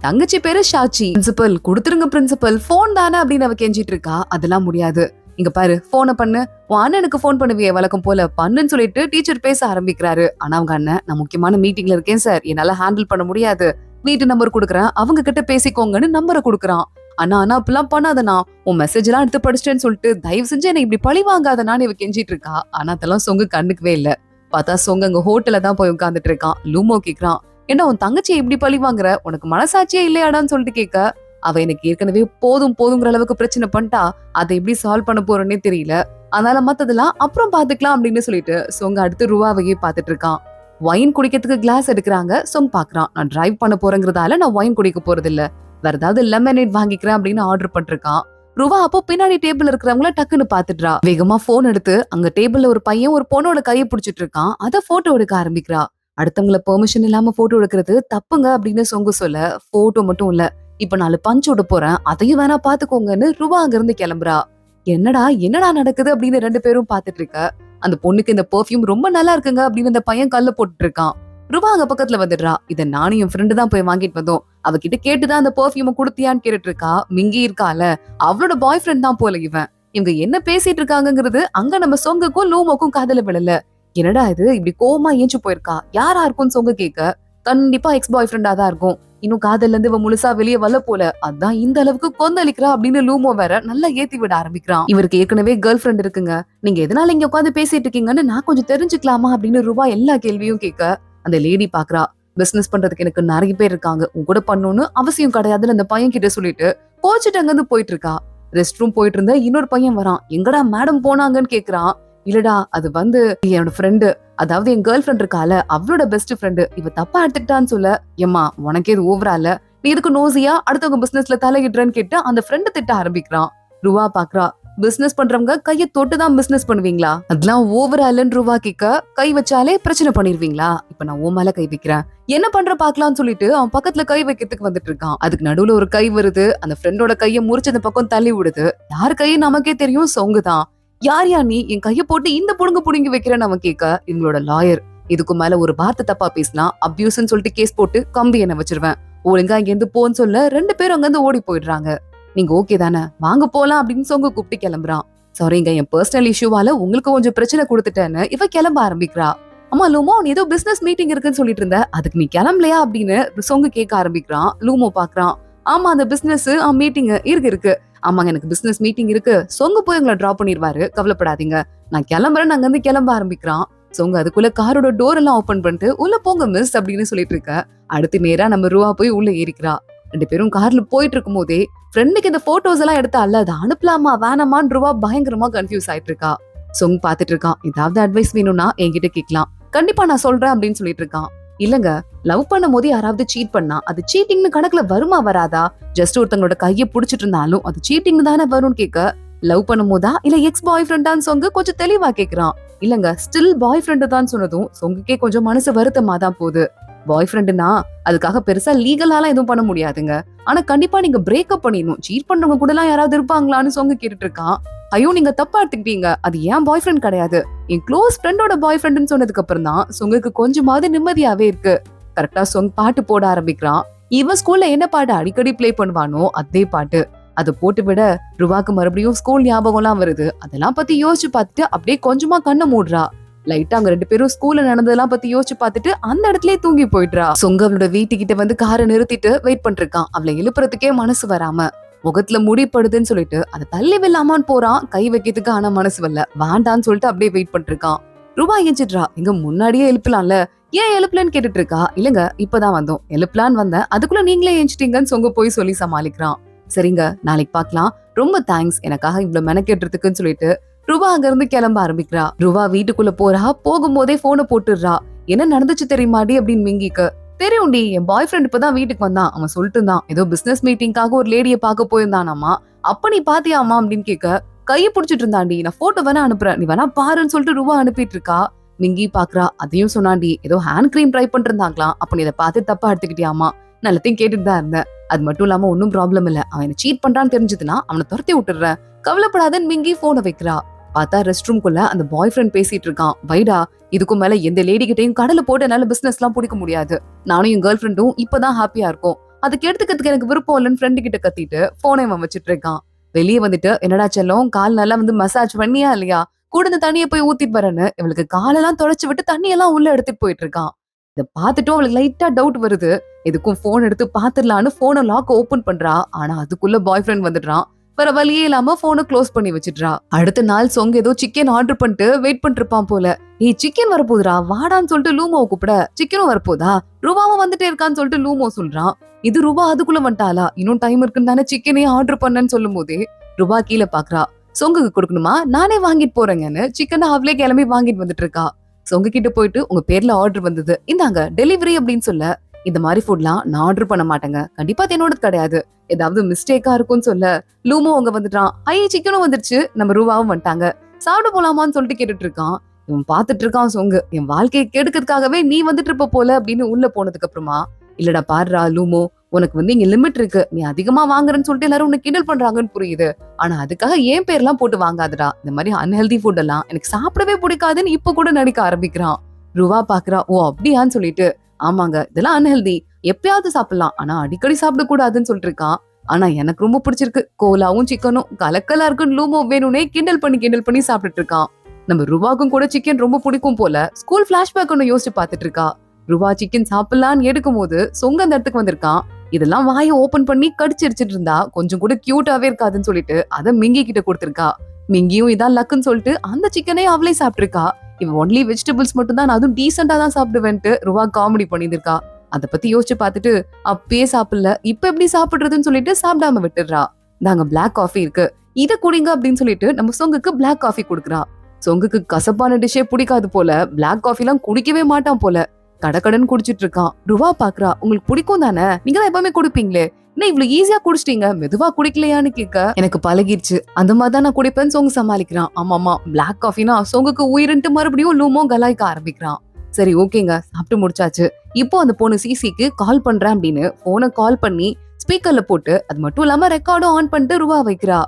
தங்கச்சி பேரு ஷாச்சி. பிரின்சிபல் கொடுத்துருங்க பிரின்சிபல், போன் தானே அப்படின்னு அவ கெஞ்சிட்டு இருக்கா. அதெல்லாம் முடியாது, இங்க பாரு போனை பண்ணு, உன் அண்ணனுக்கு போன் பண்ணுவியே வழக்கம் போல பண்ணுன்னு சொல்லிட்டு டீச்சர் பேச ஆரம்பிக்கிறாரு. ஆனா அவங்க அண்ணன், நான் முக்கியமான மீட்டிங்ல இருக்கேன் சார், என்னால ஹேண்டில் பண்ண முடியாது, வீட்டு நம்பர் கொடுக்குறேன், அவங்க கிட்ட பேசிக்கோங்கன்னு நம்பரை கொடுக்குறான். ஆனா அப்படிலாம் பண்ணாதனா, உன் மெசேஜ் எல்லாம் எடுத்து படிச்சிட்டேன்னு சொல்லிட்டு தயவு செஞ்சு என்ன இப்படி பழி வாங்காதனான்னு இவ கெஞ்சிட்டு இருக்கா. ஆனா அதெல்லாம் சொங்கு கண்டுக்கவே இல்ல. பார்த்தா சொங்க அங்க ஹோட்டல்ல தான் போய் உட்கார்ந்துட்டு இருக்கான். லூமோ கேக்குறான், என்ன உன் தங்கச்சியை இப்படி பழி வாங்குற, உனக்கு மனசாட்சியே இல்லையாடான்னு சொல்லிட்டு கேட்க, அவ எனக்கு ஏற்கனவே போதுங்கிற அளவுக்கு பிரச்சனை பண்ணிட்டா, அதை எப்படி சால்வ் பண்ண போறேன்னே தெரியல, அதனால மத்ததெல்லாம் அப்புறம் பாத்துக்கலாம் அப்படின்னு சொல்லிட்டு சொங்க அடுத்து ரூபாவையே பாத்துட்டு இருக்கான். வைன் குடிக்கிறதுக்கு கிளாஸ் எடுக்கிறாங்க. சொங் பாக்குறான், நான் டிரைவ் பண்ண போறேங்கிறதால நான் வைன் குடிக்க போறது இல்ல, வேற ஏதாவது லெமனேட் வாங்கிக்கிறேன் அப்படின்னு ஆர்டர் பண்ணிருக்கான். ரூபா அப்போ பின்னாடி டேபிள் இருக்கிறவங்கள டக்குன்னு பாத்துடுறா. வேகமா போன் எடுத்து அங்க டேபிள்ல ஒரு பையன் ஒரு பொண்ணோட கையை பிடிச்சிட்டு இருக்கான், அத போட்டோ எடுக்க ஆரம்பிக்கிறா. அடுத்தவங்கள பெர்மிஷன் இல்லாம போட்டோ எடுக்கிறது தப்புங்க அப்படின்னு சொங்க சொல்ல, போட்டோ மட்டும் இல்ல, இப்ப 4 பஞ்ச் விட போறேன், அதையும் வேணா பாத்துக்கோங்கன்னு ரூபா அங்க இருந்து கிளம்புறா. என்னடா நடக்குது அப்படின்னு 2 பேரும் பாத்துட்டு இருக்க. அந்த பொண்ணுக்கு இந்த பெர்ஃபியூம் ரொம்ப நல்லா இருக்குங்க அப்படின்னு அந்த பையன் கல்ல போட்டுட்டு இருக்கான். ரூபா அங்க பக்கத்துல வந்துடுறா. இத நானும் என் ஃப்ரெண்டு தான் போய் வாங்கிட்டு வந்தோம், அவகிட்ட கேட்டுதான் அந்த பெர்ஃபியூம் கொடுத்தியான்னு கேட்டுட்டு இருக்கா. மிங்கி இருக்கால, அவளோட பாய் ஃப்ரெண்ட் தான் போல இவன். இவங்க என்ன பேசிட்டு இருக்காங்கிறது அங்க நம்ம சொங்குக்கும் லூமோக்கும் காதல விழல. என்னடா இது இப்படி கோவமா ஏஞ்சு போயிருக்கா, யாரா இருக்கும்னு சொங்க கேட்க, கண்டிப்பா எக்ஸ் பாய் ஃப்ரெண்டா தான் இருக்கும், இன்னும் காதல்ல இருந்து இவ முழுசா வெளியே வரல போல, அதான் இந்த அளவுக்கு கொந்தளிக்கிறா அப்படின்னு லூமோ வேற நல்லா ஏத்தி விட ஆரம்பிக்கிறான். இவருக்கு ஏற்கனவே கேர்ள் ஃப்ரெண்ட் இருக்குங்க, நீங்க எதனால இங்க உட்காந்து பேசிட்டு இருக்கீங்கன்னு நான் கொஞ்சம் தெரிஞ்சுக்கலாமா அப்படின்னு ரூபா எல்லா கேள்வியும் கேட்க, அந்த லேடி பாக்குறா, பிசினஸ் பண்றதுக்கு எனக்கு நிறைய பேர் இருக்காங்க, உன் கூட பண்ணணும்னு அவசியம் கிடையாதுன்னு அந்த பையன் கிட்ட சொல்லிட்டு கோச்சிட்டு அங்க இருந்து போயிட்டு இருக்கா. ரெஸ்ட் ரூம் போயிட்டு இருந்த இன்னொரு பையன் வரான். எங்கடா மேடம் போனாங்கன்னு கேக்குறான். இல்லடா அது வந்து என்னோட ஃப்ரெண்டு, அதாவது என் கேர்ள் ஃப்ரெண்ட் இருக்கால, அவளோட பெஸ்ட் ஃப்ரெண்டு, இவ தப்பா எடுத்துக்கிட்டான்னு சொல்ல, ஏமா உனக்கே இது ஓவரா இல்ல, நீ இதுக்கு நோசியா அடுத்தவங்க பிசினஸ்ல தலையிடுறேன்னு கேட்டு அந்த ஃப்ரெண்டு திட்ட ஆரம்பிக்கிறான். ரூவா பாக்குறா, பிசினஸ் பண்றவங்க கைய தொட்டுதான் பிசினஸ் பண்ணுவீங்களா, அதெல்லாம் ஓவரா இல்லன்னு ரூவா கேட்க, கை வச்சாலே பிரச்சனை பண்ணிருவீங்களா, இப்ப நான் ஓ மேல கை வைக்கிறேன், என்ன பண்ற பாக்கலாம்னு சொல்லிட்டு அவன் பக்கத்துல கை வைக்கிறதுக்கு வந்துட்டு இருக்கான். அதுக்கு நடுவுல ஒரு கை வருது, அந்த ஃப்ரெண்டோட கைய முறிச்சு அந்த பக்கம் தள்ளி விடுது. யார் கையை நமக்கே தெரியும், சொங்குதான். யார் நீ என் கைய போட்டு இந்த புடுங்கி வைக்கிறேன்னு அவன் கேட்க, இவங்களோட லாயர், இதுக்கு மேல ஒரு வார்த்தை தப்பா பேசலாம், அபியூஸ்ன்னு சொல்லிட்டு கேஸ் போட்டு கம்பி என்ன வச்சிருவேன், ஒழுங்கா இங்க இருந்து போன்னு சொல்ல 2 பேரும் அங்க இருந்து ஓடி போயிடுறாங்க. நீங்க ஓகே தானே, வாங்க போலாம் அப்படின்னு சொங்க கூப்பிட்டு கிளம்புறான். சாரிங்க, என் பர்சனல் இஷ்யூவால உங்களுக்கு கொஞ்சம் பிரச்சனை கொடுத்துட்டேன்னு இவ கிளம்ப ஆரம்பிக்கிறா. அம்மா லூமோ, நீ ஏதோ பிசினஸ் மீட்டிங் இருக்குன்னு சொல்லிட்டு இருந்த, அதுக்கு நீ கிளம்பலையா அப்படின்னு சொங்க கேட்க ஆரம்பிக்கிறான். லூமோ பாக்குறான், ஆமா அந்த பிசினஸ் மீட்டிங் இருக்கு, ஆமாங்க எனக்கு பிசினஸ் மீட்டிங் இருக்கு, சொங்க போய் உங்களை டிராப் பண்ணிடுவாரு, கவலைப்படாதீங்க, நான் கிளம்புறேன், அங்க இருந்து கிளம்ப ஆரம்பிக்கிறான். சொங்க அதுக்குள்ள காரோட டோர் எல்லாம் ஓபன் பண்ணிட்டு உள்ள போங்க மிஸ் அப்படின்னு சொல்லிட்டு இருக்க. அடுத்து நேரா நம்ம ரூவா போய் உள்ள ஏறிக்கிறா. 2 பேரும் கார்ல போயிட்டு இருக்கும் போதே ஃப்ரெண்டுக்கு இந்த போட்டோஸ் எல்லாம் எடுத்தா அல்ல, அதை அனுப்பலாமா வேணாமான்னு ரூவா பயங்கரமா கன்ஃபியூஸ் ஆயிட்டு இருக்கா. சொங் பாத்துட்டு இருக்கான், ஏதாவது அட்வைஸ் வேணும்னா என்கிட்ட கேட்கலாம், கண்டிப்பா நான் சொல்றேன் அப்படின்னு சொல்லிட்டு இருக்கான். இல்லங்க, லவ் பண்ணும் போது யாராவது சீட் பண்ணா அது சீட்டிங்னு கணக்குல வருமா வராதா, ஜஸ்ட் ஒருத்தங்களோட கையை புடிச்சிட்டு இருந்தாலும் அது சீட்டிங் தானே வரும்னு கேட்க, லவ் பண்ணும் போதா இல்ல எக்ஸ் பாய் ஃப்ரெண்டான்னு சொங்க கொஞ்சம் தெளிவா கேக்குறான். இல்லங்க, ஸ்டில் பாய் ஃப்ரெண்டு தான் சொன்னதும் சொங்குக்கே கொஞ்சம் மனசு வருத்தமா தான் போகுது. பாய் ஃப்ரெண்டுனா அதுக்காக பெருசா லீகலாலாம் எதுவும் பண்ண முடியாதுங்க, ஆனா கண்டிப்பா நீங்க பிரேக்கப் பண்ணிடணும், சீட் பண்றவங்க கூட எல்லாம் யாராவது இருப்பாங்களான்னு சொங்க கேட்டுட்டு இருக்கான். ஐயோ நீங்க தப்பா எடுத்துக்கிட்டீங்க, அது ஏன் பாய் ஃப்ரெண்ட் கிடையாது, என் க்ளோஸ் ஃப்ரெண்டோட பாய் ஃப்ரெண்ட்னு சொன்னதுக்கு அப்புறம் தான் சொங்குக்கு கொஞ்சமாவது நிம்மதியாவே இருக்கு. கரெக்டா சொங் பாட்டு போட ஆரம்பிக்கிறான். இவன் ஸ்கூல்ல என்ன பாட்டு அடிக்கடி பிளே பண்ணுவானோ அதே பாட்டு. அதை போட்டு விட ரூபாக்கு மறுபடியும் ஸ்கூல் ஞாபகம் எல்லாம் வருது. அதெல்லாம் பத்தி யோசிச்சு பார்த்துட்டு அப்படியே கொஞ்சமா கண்ணை மூடுறா. லைட்டா அவங்க 2 பேரும் ஸ்கூல்ல நடந்ததெல்லாம் பத்தி யோசிச்சு பார்த்துட்டு அந்த இடத்துலயே தூங்கி போயிடுறா. சொங்க அவளோட வீட்டுக்கிட்ட வந்து காரை நிறுத்திட்டு வெயிட் பண்ணிருக்கான். அவளை எழுப்புறதுக்கே மனசு வராம முகத்துல முடி படுதுன்னு சொல்லிட்டு அதை தள்ளி வில்லாமான்னு போறான். கை வைக்கிறதுக்கு ஆனா மனசு வரல. வேண்டான்னு சொல்லிட்டு அப்படியே வெயிட் பண்ணிருக்கான். ரூபா ஏஞ்சிடுறா. எங்க முன்னாடியே எழுப்பலாம்ல, ஏன் எழுப்பலன்னு கேட்டுட்டு இருக்கா. இல்லங்க இப்பதான் வந்தோம், எழுப்பலான்னு வந்தேன், அதுக்குள்ள நீங்களே ஏஞ்சிட்டீங்கன்னு சொங்க போய் சொல்லி சமாளிக்கிறான். சரிங்க நாளைக்கு பாக்கலாம், ரொம்ப தேங்க்ஸ் எனக்காக இவ்வளவு மெனக்கெட்டுறதுக்குன்னு சொல்லிட்டு ரூபா அங்க இருந்து கிளம்ப ஆரம்பிக்கிறா. ரூபா வீட்டுக்குள்ள போறா. போகும்போதே போனை போட்டுடுறா. என்ன நடந்துச்சு தெரியுமாடி அப்படின்னு மிங்கிக்கு. தெரியும்டி, என் பாய் ஃப்ரெண்ட் இப்பதான் வீட்டுக்கு வந்தான், அவன் சொல்லிட்டு இருந்தான் ஏதோ பிசினஸ் மீட்டிங்காக ஒரு லேடியை பார்க்க போயிருந்தானாமா, அப்ப நீ பாத்தியாமா அப்படின்னு கேட்க, கையை புடிச்சிட்டு இருந்தாண்டி, நான் போட்டோ வேணா அனுப்புறேன், நீ வேணா பாருன்னு சொல்லிட்டு ரூபா அனுப்பிட்டு இருக்கா. மிங்கி பாக்குறா. அதையும் சொன்னாண்டி, ஏதோ ஹேண்ட் கிரீம் ட்ரை பண்ணிட்டு இருந்தாங்களாம், அப்ப நீ இதை பார்த்து தப்பா எடுத்துக்கிட்டியாமா. நான் எல்லாத்தையும் கேட்டுட்டு தான் இருந்தேன், அது மட்டும் இல்லாம ஒன்னும் ப்ராப்ளம் இல்ல, அவன் என்ன சீட் பண்றான்னு தெரிஞ்சதுன்னா அவனை துரத்தி விட்டுறேன், கவலைப்படாதன்னு மிங்கி போனை வைக்கிறா. பார்த்தா ரெஸ்ட் ரூம்குள்ள அந்த பாய் ஃப்ரெண்ட் பேசிட்டு இருக்கான். வைடா, இதுக்கும் மேல எந்த லேடி கிட்டையும் கடலை போட்டு என்னால பிசினஸ் எல்லாம் பிடிக்க முடியாது, நானும் என் கேர்ள் ஃப்ரெண்டும் இப்பதான் ஹாப்பியா இருக்கும், அதுக்கு எடுத்துக்கிறதுக்கு எனக்கு விருப்பம் இல்லைன்னு ஃப்ரெண்டு கிட்ட கத்திட்டு போனை அவன் வச்சிட்டு இருக்கான். வெளியே வந்துட்டு, என்னடா செல்லம் கால் நல்லா வந்து மசாஜ் பண்ணியா இல்லையா, கூட இந்த தண்ணியை போய் ஊத்திட்டு வரேன்னு இவளுக்கு காலெல்லாம் தொலைச்சு விட்டு தண்ணியெல்லாம் உள்ள எடுத்துட்டு போயிட்டு இருக்கான். இதை பார்த்துட்டும் அவளுக்கு லைட்டா டவுட் வருது. எதுக்கும் போன் எடுத்து பாத்துடலான்னு போனை லாக் ஓபன் பண்றா. ஆனா அதுக்குள்ள பாய் ஃப்ரெண்ட் வந்துடுறான். வேற வழியே இல்லாம போனை க்ளோஸ் பண்ணி வச்சிடுறா. அடுத்த நாள் சொங்க ஏதோ சிக்கன் ஆர்டர் பண்ணிட்டு வெயிட் பண்ணிட்டு இருப்பான் போல. ஏய் சிக்கன் வரப்போதுரா வாடான்னு சொல்லிட்டு லூமோவை கூப்பிட, சிக்கனும் வரப்போதா, ரூபாவும் வந்துட்டே இருக்கான்னு சொல்லிட்டு லூமோ சொல்றான். இது ரூபா அதுக்குள்ள வந்துட்டாளா, இன்னும் டைம் இருக்குன்னு தானே சிக்கனே ஆர்டர் பண்ணன்னு சொல்லும் போதே ரூபா கீழே பாக்குறா. சொங்குக்கு கொடுக்கணுமா, நானே வாங்கிட்டு போறேங்கன்னு சிக்கனை அவளே கிளம்பி வாங்கிட்டு வந்துட்டு இருக்கா. சொங்க கிட்ட போயிட்டு, உங்க பேர்ல ஆர்டர் வந்தது, இந்தாங்க டெலிவரி அப்படின்னு சொல்ல, இந்த மாதிரி ஃபுட்லாம் நான் ஆர்டர் பண்ண மாட்டேங்க, கண்டிப்பா என்னோடது கிடையாது, ஏதாவது மிஸ்டேக்கா இருக்கும்னு சொல்ல, லூமோ அங்க வந்துட்டான். ஐ சிக்கனும் வந்துருச்சு, நம்ம ரூபாவும் வந்துட்டாங்க, சாப்பிட போலாமான்னு சொல்லிட்டு கேட்டுட்டு இருக்கான். இவன் பாத்துட்டு இருக்கான் சொங்கு, என் வாழ்க்கையை கெடுக்கிறதுக்காகவே நீ வந்துட்டு இருப்ப போல அப்படின்னு உள்ள போனதுக்கு அப்புறமா, இல்லடா பாருடா லூமோ, உனக்கு வந்து இங்க லிமிட் இருக்கு, நீ அதிகமா வாங்குறன்னு சொல்லிட்டு எல்லாரும் உனக்கு கிண்டல் பண்றாங்கன்னு புரியுது, ஆனா அதுக்காக ஏன் பேர்லாம் போட்டு வாங்காதடா, இந்த மாதிரி அன்ஹெல்தி ஃபுட் எல்லாம் எனக்கு சாப்பிடவே பிடிக்காதுன்னு இப்ப கூட நடிக்க ஆரம்பிக்கிறான். ரூபா பாக்குறா. ஓ அப்படியான்னு சொல்லிட்டு, ஆமாங்க இதெல்லாம் அன்ஹெல்தி, எப்பயாவது சாப்பிடலாம், ஆனா அடிக்கடி சாப்பிட கூடாதுன்னு சொல்லிட்டு இருக்கான். ஆனா எனக்கு ரொம்ப பிடிச்சிருக்கு, கோலாவும் சிக்கனும் கலக்கலா இருக்குன்னு லூமோ வேணும்னே கிண்டல் பண்ணி சாப்பிட்டுட்டு இருக்கான். நம்ம ரூபாக்கும் கூட சிக்கன் ரொம்ப பிடிக்கும் போல. ஸ்கூல் பிளாஷ்பேக் ஒன்னு யோசிச்சு பாத்துட்டு இருக்கா. ரூபா சிக்கன் சாப்பிடலான்னு எடுக்கும் போது சொங்க அந்த இடத்துக்கு வந்திருக்கான். இதெல்லாம் வாயை ஓபன் பண்ணி கடிச்சிருச்சிட்டு இருந்தா கொஞ்சம் கூட கியூட்டாவே இருக்காதுன்னு சொல்லிட்டு அதை மிங்கி கிட்ட கொடுத்திருக்கா. மிங்கியும் இதான் லக்குன்னு சொல்லிட்டு அந்த சிக்கனே அவளே சாப்பிட்டிருக்கா. இவன் ஒன்லி வெஜிடபிள்ஸ் மட்டும் தான், அதுவும் டீசெண்டா தான் சாப்பிடுவேன்ட்டு ரூபா காமெடி பண்ணிருக்கா. அதை பத்தி யோசிச்சு பார்த்துட்டு, அப்பயே சாப்பிடல இப்ப எப்படி சாப்பிடுறதுன்னு சொல்லிட்டு சாப்பிடாம விட்டுடுறா. நாங்க பிளாக் காஃபி இருக்கு, இதை குடிங்க அப்படின்னு சொல்லிட்டு நம்ம சொங்குக்கு பிளாக் காஃபி கொடுக்குறா. சொங்குக்கு கசப்பான டிஷ்ஷே பிடிக்காது போல, பிளாக் காஃபி எல்லாம் குடிக்கவே மாட்டான் போல. கடகடன் குடிச்சிட்டு இருக்கான். ரூபா பாக்குறா. உங்களுக்கு பிடிக்கும் தானே, நீங்க தான் எப்பவுமே குடிப்பீங்களே, என்ன இவ்வளவு ஈஸியா குடிச்சிட்டீங்க, மெதுவா குடிக்கலையான்னு கேட்க, எனக்கு பழகிடுச்சு, அந்த மாதிரிதான் நான் குடிப்பேன்னு சொங்கு சமாளிக்கிறான். ஆமாமா பிளாக் காஃபினா சொங்குக்கு உயிரின்ட்டு மறுபடியும் லூமோ கலாய்க்க ஆரம்பிக்கிறான். சரி ஓகேங்க சாப்பிட்டு முடிச்சாச்சு, இப்போ அந்த பொண்ணு சிசிக்கு கால் பண்றேன் அப்படின்னு போனை கால் பண்ணி ஸ்பீக்கர்ல போட்டு, அது மட்டும் இல்லாம ரெக்கார்டும் ஆன் பண்ணிட்டு ரூபா வைக்கிறா.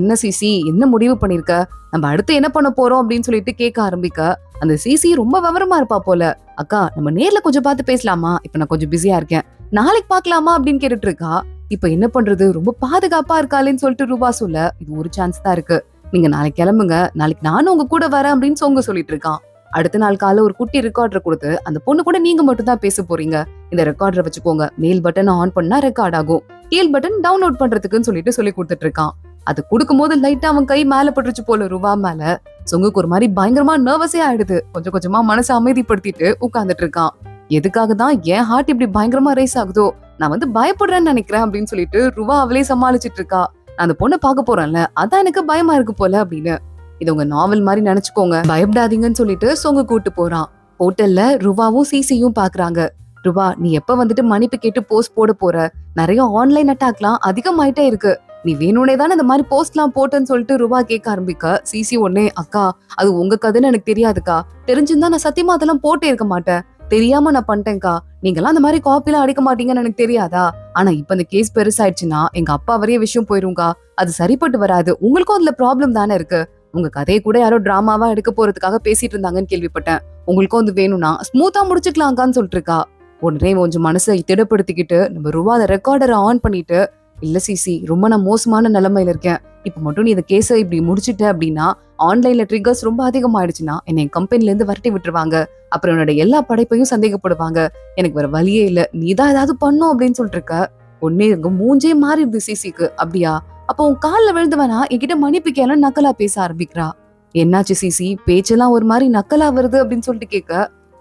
என்ன சிசி என்ன முடிவு பண்ணிருக்க, நம்ம அடுத்து என்ன பண்ண போறோம் அப்படின்னு சொல்லிட்டு கேட்க ஆரம்பிக்க, அந்த சிசி ரொம்ப விவரமா இருப்பா போல. அக்கா நம்ம நேர்ல கொஞ்சம் பார்த்து பேசலாமா, இப்ப நான் கொஞ்சம் பிஸியா இருக்கேன், நாளைக்கு பாக்கலாமா அப்படின்னு கேட்டுட்டு இருக்கா. இப்ப என்ன பண்றது, ரொம்ப பாதுகாப்பா இருக்காளேன்னு சொல்லிட்டு ரூபா சொல்ல, இது ஒரு சான்ஸ் தான் இருக்கு, நீங்க நாளைக்கு கிளம்புங்க, நாளைக்கு நானும் உங்க கூட வரேன் அப்படின்னு சொங்க சொல்லிட்டு இருக்கான். அடுத்த நாள் காலை ஒரு குட்டி ரெக்கார்டர் கொடுத்து, அந்த பொண்ணு கூட நீங்க மட்டும் தான் பேச போறீங்க, இந்த ரெக்கார்டரை வச்சுக்கோங்க, மேல் பட்டன் ஆன் பண்ணா ரெக்கார்ட் ஆகும், கீழ் பட்டன் டவுன்லோட் பண்றதுக்குன்னு சொல்லி கொடுத்துட்டு இருக்கான். அது கொடுக்கும் போது லைட்டா அவன் கை மேல பட்டுருச்சு போல ரூபா மேல. சொங்குக்கு ஒரு மாதிரி பயங்கரமா நர்வஸே ஆயிடுது. கொஞ்சம் கொஞ்சமா மனசை அமைதிப்படுத்திட்டு உட்கார்ந்துட்டு இருக்கான். எதுக்காக தான் என் ஹார்ட் இப்படி பயங்கரமா ரேஸ் ஆகுதோ, நான் வந்து பயப்படுறேன்னு நினைக்கிறேன் அப்படின்னு சொல்லிட்டு ரூபா அவளே சமாளிச்சிட்டு இருக்கா. நான் அந்த பொண்ணை பார்க்க போறேன்ல, அதான் எனக்கு பயமா இருக்கு போல அப்படின்னு. இது உங்க நாவல் மாதிரி நினைச்சுக்கோங்க, பயப்படாதீங்கன்னு சொல்லிட்டு சொங்க கூட்டு போறான். ஹோட்டல்ல ரூபாவும் சிசியும் பாக்குறாங்க. ரூபா நீ எப்ப வந்துட்டு மன்னிப்பு கேட்டு போஸ்ட் போட போற, நிறைய ஆன்லைன் அட்டாக்லாம் அதிகமாயிட்டே இருக்கு, நீ வேணும்னே தானே இந்த மாதிரி போஸ்ட் எல்லாம் போட்டேன்னு சொல்லிட்டு ரூபா கேட்க ஆரம்பிக்க, சிசி ஒன்னே அக்கா அது உங்க கதைன்னு எனக்கு தெரியாதுக்கா, தெரிஞ்சிருந்தா நான் சத்தியமா அதெல்லாம் போட்டே இருக்க மாட்டேன், தெரியாம நான் பண்ணிட்டேன்க்கா, நீங்க எல்லாம் அந்த மாதிரி காப்பி எல்லாம் அடிக்க மாட்டீங்கன்னு எனக்கு தெரியாதா, ஆனா இப்ப இந்த கேஸ் பெருசாயிடுச்சுன்னா எங்க அப்பா வரைய விஷயம் போயிருங்கா, அது சரிப்பட்டு வராது, உங்களுக்கும் அதுல ப்ராப்ளம் தானே இருக்கு, உங்க கதையை கூட யாரோ டிராமாவா எடுக்க போறதுக்காக பேசிட்டு இருந்தாங்கன்னு கேள்விப்பட்டேன், உங்களுக்கும் அது வேணும்னா ஸ்மூத்தா முடிச்சுக்கலாங்கான்னு சொல்லிட்டு இருக்கா. உடனே கொஞ்சம் மனசை திடப்படுத்திக்கிட்டு நம்ம ரூபா அந்த ரெக்கார்டரை ஆன் பண்ணிட்டு இல்ல சிசி, ரொம்ப நான் மோசமான நிலைமையில இருக்கேன். இப்ப மட்டும் நீ இந்த கேஸ இப்படி முடிச்சிட்ட அப்படின்னா ஆன்லைன்ல ட்ரிகர்ஸ் ரொம்ப அதிகமாயிடுச்சுன்னா என்னை கம்பெனில இருந்து விரட்டி விட்டுருவாங்க. அப்புறம் என்னோட எல்லா படைப்பையும் சந்தேகப்படுவாங்க. எனக்கு வேற வழியே இல்ல. நீதான் ஏதாவது பண்ணும் அப்படின்னு சொல்லிட்டு இருக்க. உடனே எங்க மூஞ்சே மாறிடுது சிசிக்கு. அப்படியா? அப்ப உன் கால்ல விழுந்து வேணா என்கிட்ட மன்னிப்பு கேளு நக்கலா பேச ஆரம்பிக்கிறா. என்னாச்சு சிசி, பேச்செல்லாம் ஒரு மாதிரி நக்கலா வருது அப்படின்னு சொல்லிட்டு கேட்க,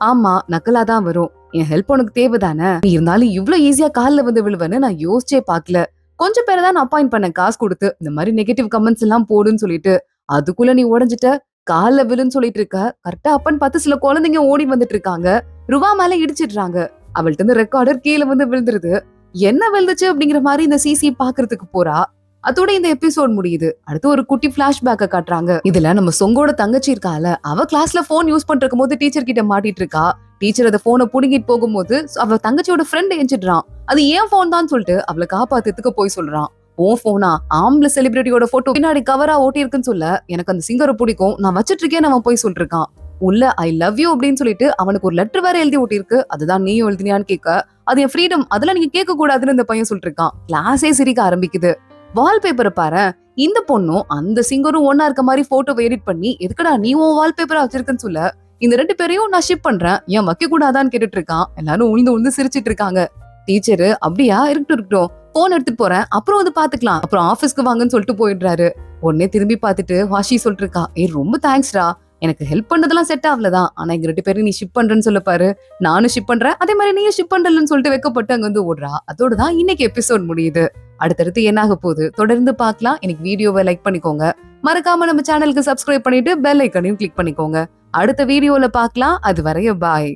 ஆமா நக்கலா தான் வரும். என் ஹெல்ப் உனக்கு தேவைதானே? நீ இருந்தாலும் இவ்ளோ ஈஸியா கால்ல வந்து விழுவேன்னு நான் யோசிச்சே பாக்கல. கொஞ்சம் பேரை தான் நான் அப்பாயிண்ட் பண்ணேன் காசு கொடுத்து. இந்த மாதிரி நெகட்டிவ் கமெண்ட்ஸ் எல்லாம் போடுன்னு சொல்லிட்டு. அதுக்குள்ள நீ உடைஞ்சிட்ட. கால்ல விழுன்னு சொல்லிட்டு இருக்க. கரெக்டா அப்பன்னு பார்த்து சில குழந்தைங்க ஓடி வந்துட்டு இருக்காங்க. ருவா மேல இடிச்சிடுறாங்க. அவள்கிட்ட இருந்து ரெக்கார்டர் கீழே வந்து விழுந்துருது. என்ன விழுந்துச்சு அப்படிங்கிற மாதிரி இந்த சிசி பாக்குறதுக்கு போறா. அதோட இந்த எபிசோட் முடியுது. அடுத்து ஒரு குட்டி பிளாஷ்பேக்க காட்டுறாங்க. இதுல நம்ம சொங்கோட தங்கச்சி இருக்கால, அவ கிளாஸ்ல போன் யூஸ் பண்ணிட்டு போது டீச்சர் கிட்ட மாட்டிட்டு இருக்கா. டீச்சர் அந்த போனை புடுங்கிட்டு போகும்போது அவ தங்கச்சியோட ஃப்ரெண்ட் எஞ்சிடுறான். அது ஏன் போன் தான் சொல்லிட்டு அவளை காப்பாத்துறதுக்கு போய் சொல்றான். ஓ போனா ஆம்பளை செலிபிரிட்டியோட போட்டோ பின்னாடி கவரா ஓட்டி இருக்குன்னு சொல்ல, எனக்கு அந்த சிங்கரை பிடிக்கும், நான் வச்சிட்டு இருக்கேன்னு அவன் போய் சொல்லிருக்கான். உள்ள ஐ லவ் யூ அப்படின்னு சொல்லிட்டு அவனுக்கு ஒரு லெட்டர் வேற எழுதி ஓட்டி இருக்கு. அதுதான் நீயும் எழுதினியான்னு கேட்க, அது என் ஃப்ரீடம், அதெல்லாம் நீங்க கேட்க கூடாதுன்னு இந்த பையன் சொல்லிட்டு இருக்கான். கிளாஸே சிரிக்க ஆரம்பிக்குது. வால்பேப்பரை பாரு, இந்த பொண்ணும் அந்த சிங்கரும் ஒன்னா இருக்க மாதிரி போட்டோ எடிட் பண்ணி எதுக்கடா நீ உன் வால்பேப்பரா வச்சிருக்குன்னு சொல்ல, இந்த 2 பேரையும் நான் ஷிப் பண்றேன், ஏன் வைக்க கூடாதான்னு கேட்டுட்டு இருக்கான். எல்லாரும் உழுந்து உழுந்து சிரிச்சிட்டு இருக்காங்க. டீச்சரு அப்படியா, இருக்கட்டும் போன் எடுத்துட்டு போறேன், அப்புறம் வந்து பாத்துக்கலாம், அப்புறம் ஆபீஸ்க்கு வாங்கன்னு சொல்லிட்டு போயிடுறாரு. உடனே திரும்பி பார்த்துட்டு வாஷி சொல்லிட்டு இருக்கா, ரொம்ப தேங்க்ஸ்டா, எனக்கு ஹெல்ப் பண்ணதெல்லாம் செட் ஆகலதான், ஆனா எங்க 2 பேரும் நீ ஷிப் பண்றேன்னு சொல்ல பாரு, நானும் ஷிப் பண்றேன், அதே மாதிரி நீயும் ஷிப் பண்றலன்னு சொல்லிட்டு வைக்கப்பட்டு அங்க வந்து ஓடுறா. அதோடதான் இன்னைக்கு எபிசோட் முடியுது. அடுத்தடுத்து என்ன ஆக போகுது தொடர்ந்து பார்க்கலாம். இன்னைக்கு வீடியோவை லைக் பண்ணிக்கோங்க. மறக்காம நம்ம சேனலுக்கு சப்ஸ்கிரைப் பண்ணிட்டு பெல் ஐக்கனையும் கிளிக் பண்ணிக்கோங்க. அடுத்த வீடியோல பார்க்கலாம். அது வரைய பாய்.